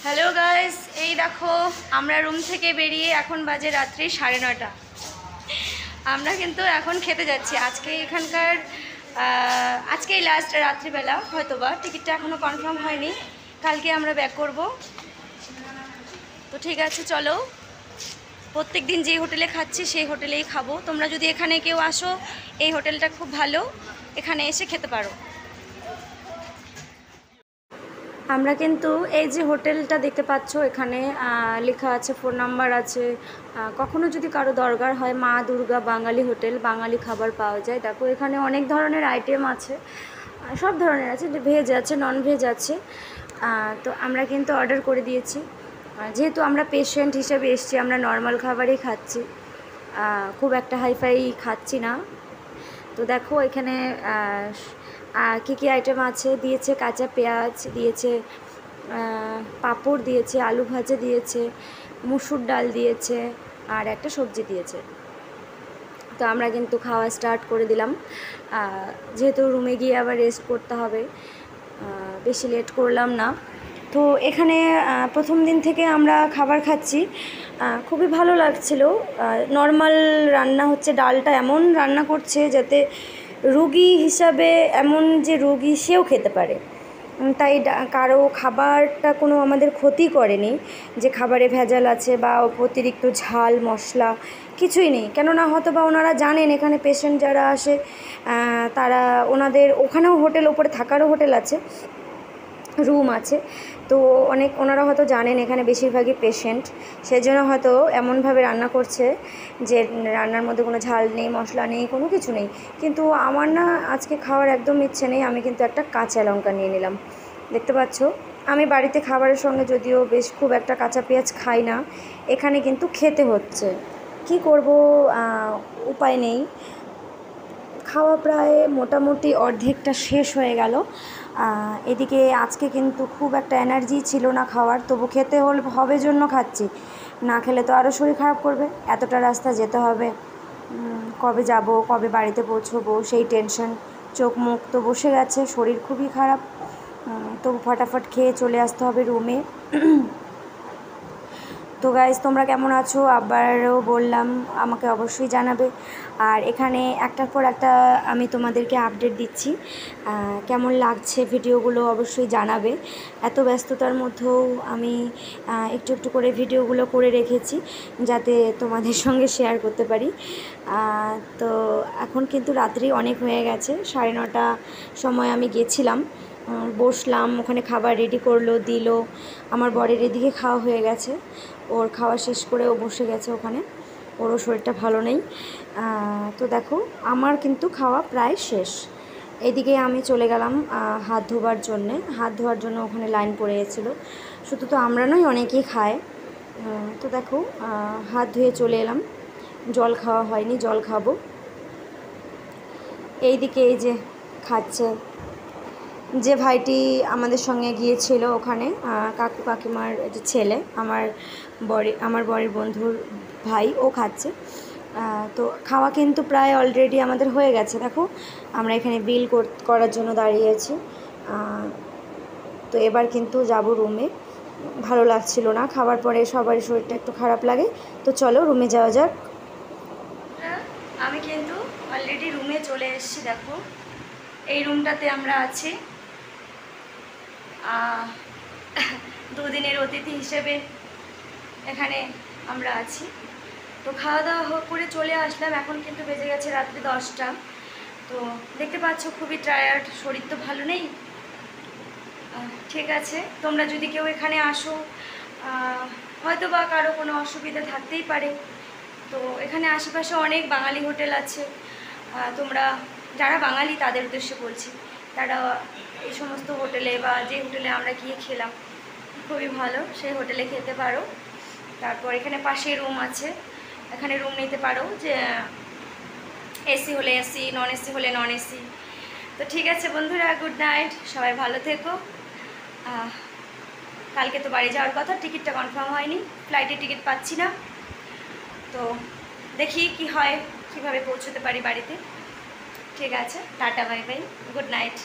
Hello guys, এই দেখো আমরা রুম থেকে বেরিয়ে এখন বাজে রাত্রি 9:30। আমরা কিন্তু এখন খেতে যাচ্ছি। আজকেই লাস্ট রাত্রিবেলা, হয়তোবা টিকিটটা এখনও কনফার্ম হয়নি, কালকে আমরা ব্যাক করব। তো ঠিক আছে, চলো প্রত্যেক দিন যে হোটেলে খাচ্ছি সেই হোটেলেই খাবো। তোমরা যদি এখানে কেউ আসো, এই হোটেলটা খুব ভালো, এখানে এসে খেতে পারো। আমরা কিন্তু এই যে হোটেলটা দেখতে পাচ্ছ, এখানে লেখা আছে, ফোন নাম্বার আছে। কখনো যদি কারো দরকার হয়, মা দুর্গা বাঙালি হোটেল, বাঙালি খাবার পাওয়া যায়। দেখো এখানে অনেক ধরনের আইটেম আছে, সব ধরনের আছে, ভেজ আছে, নন ভেজ আছে। তো আমরা কিন্তু অর্ডার করে দিয়েছি। যেহেতু আমরা পেশেন্ট হিসেবে এসেছি, আমরা নর্মাল খাবারই খাচ্ছি, খুব একটা হাইফাই খাচ্ছি না। তো দেখো এখানে কী কী আইটেম আছে দিয়েছে। কাঁচা পেঁয়াজ দিয়েছে, পাঁপড় দিয়েছে, আলু ভাজা দিয়েছে, মুসুর ডাল দিয়েছে, আর একটা সবজি দিয়েছে। তো আমরা কিন্তু খাওয়া স্টার্ট করে দিলাম, যেহেতু রুমে গিয়ে আবার রেস্ট করতে হবে, বেশি লেট করলাম না। তো এখানে প্রথম দিন থেকে আমরা খাবার খাচ্ছি, খুবই ভালো লাগছিল। নর্মাল রান্না হচ্ছে, ডালটা এমন রান্না করছে যাতে রুগী হিসাবে, এমন যে রুগী সেও খেতে পারে। তাই কারো খাবারটা কোনো আমাদের ক্ষতি করেনি, যে খাবারে ভেজাল আছে বা অতিরিক্ত ঝাল মশলা কিছুই নেই। কেননা হয়তো বা ওনারা জানেন এখানে পেশেন্ট যারা আসে, তারা ওনাদের ওখানেও হোটেল, ওপরে থাকারও হোটেল আছে, রুম আছে। তো ওনারা হয়তো জানেন এখানে বেশিরভাগই পেশেন্ট, সেজন্য হয়তো এমনভাবে রান্না করছে যে রান্নার মধ্যে কোনো ঝাল নেই, মশলা নেই, কোনো কিছু নেই। কিন্তু আমার না আজকে খাওয়ার একদম ইচ্ছে নেই। আমি কিন্তু একটা কাঁচা লঙ্কা নিয়ে নিলাম। দেখতে পাচ্ছ, আমি বাড়িতে খাবারের সঙ্গে যদিও বেশ খুব একটা কাঁচা পেঁয়াজ খাই না, এখানে কিন্তু খেতে হচ্ছে। কি করব, উপায় নেই। খাওয়া প্রায় মোটামুটি অর্ধেকটা শেষ হয়ে গেল। এদিকে আজকে কিন্তু খুব একটা এনার্জি ছিল না খাওয়ার, তবু খেতে হবে জন্য খাচ্ছি। না খেলে তো আরও শরীর খারাপ করবে। এতটা রাস্তা যেতে হবে, কবে যাব, কবে বাড়িতে পৌঁছবো সেই টেনশন। চোখ মুখ তো বসে গেছে, শরীর খুবই খারাপ। তবু ফটাফট খেয়ে চলে আসতে হবে রুমে। তো গাইজ, তোমরা কেমন আছো আবারও বললাম, আমাকে অবশ্যই জানাবে। আর এখানে একটার পর একটা আমি তোমাদেরকে আপডেট দিচ্ছি, কেমন লাগছে ভিডিওগুলো অবশ্যই জানাবে। এত ব্যস্ততার মধ্যেও আমি একটু একটু করে ভিডিওগুলো করে রেখেছি, যাতে তোমাদের সঙ্গে শেয়ার করতে পারি। তো এখন কিন্তু রাত্রি অনেক হয়ে গেছে, 9:30 সময় আমি গেছিলাম, বসলাম, ওখানে খাবার রেডি করলো, দিল। আমার বরের এদিকে খাওয়া হয়ে গেছে, ওর খাওয়া শেষ করে ও বসে গেছে ওখানে, ওরও শরীরটা ভালো নেই। তো দেখো আমার কিন্তু খাওয়া প্রায় শেষ। এদিকে আমি চলে গেলাম হাত ধোয়ার জন্য ওখানে লাইন পড়ে গেছিলো। শুধু তো আমরা নয়, অনেকেই খায়। তো দেখো হাত ধুয়ে চলে এলাম, জল খাওয়া হয়নি, জল খাবো। এইদিকে এই যে খাচ্ছে যে ভাইটি আমাদের সঙ্গে গিয়েছিল ওখানে, কাকু কাকিমার যে ছেলে, আমার বরের বন্ধুর ভাই, ও খাচ্ছে। তো খাওয়া কিন্তু প্রায় অলরেডি আমাদের হয়ে গেছে। দেখো আমরা এখানে বিল করার জন্য দাঁড়িয়ে আছি। তো এবার কিন্তু যাব রুমে। ভালো লাগছিল না, খাবার পরে সবারই শরীরটা একটু খারাপ লাগে। তো চলো রুমে যাওয়া যাক। আমি কিন্তু অলরেডি রুমে চলে এসেছি। দেখো এই রুমটাতে আমরা আছি, দুদিনের অতিথি হিসেবে এখানে আমরা আছি। তো খাওয়া দাওয়া করে চলে আসলাম, এখন কিন্তু বেজে গেছে রাত্রি 10টা। তো দেখতে পাচ্ছ খুবই টায়ার্ড, শরীর তো ভালো নেই। ঠিক আছে, তোমরা যদি কেউ এখানে আসো, হয়তো বা কারো কোনো অসুবিধা থাকতেই পারে। তো এখানে আশেপাশে অনেক বাঙালি হোটেল আছে, তোমরা যারা বাঙালি তাদের উদ্দেশ্যে বলছি, তারা এই সমস্ত হোটেলে বা যে হোটেলে আমরা গিয়ে খেলাম খুবই ভালো, সেই হোটেলে খেতে পারো। তারপর এখানে পাশে রুম আছে, এখানে রুম নিতে পারো, যে এসি হলে এসি, নন এসি হলে নন এসি। তো ঠিক আছে বন্ধুরা, গুড নাইট, সবাই ভালো থেকো। কালকে তো বাড়ি যাওয়ার কথা, টিকিটটা কনফার্ম হয়নি, ফ্লাইটের টিকিট পাচ্ছি না। তো দেখি কি হয়, কীভাবে পৌঁছতে পারি বাড়িতে। ঠিক আছে, tata, bye bye, good night.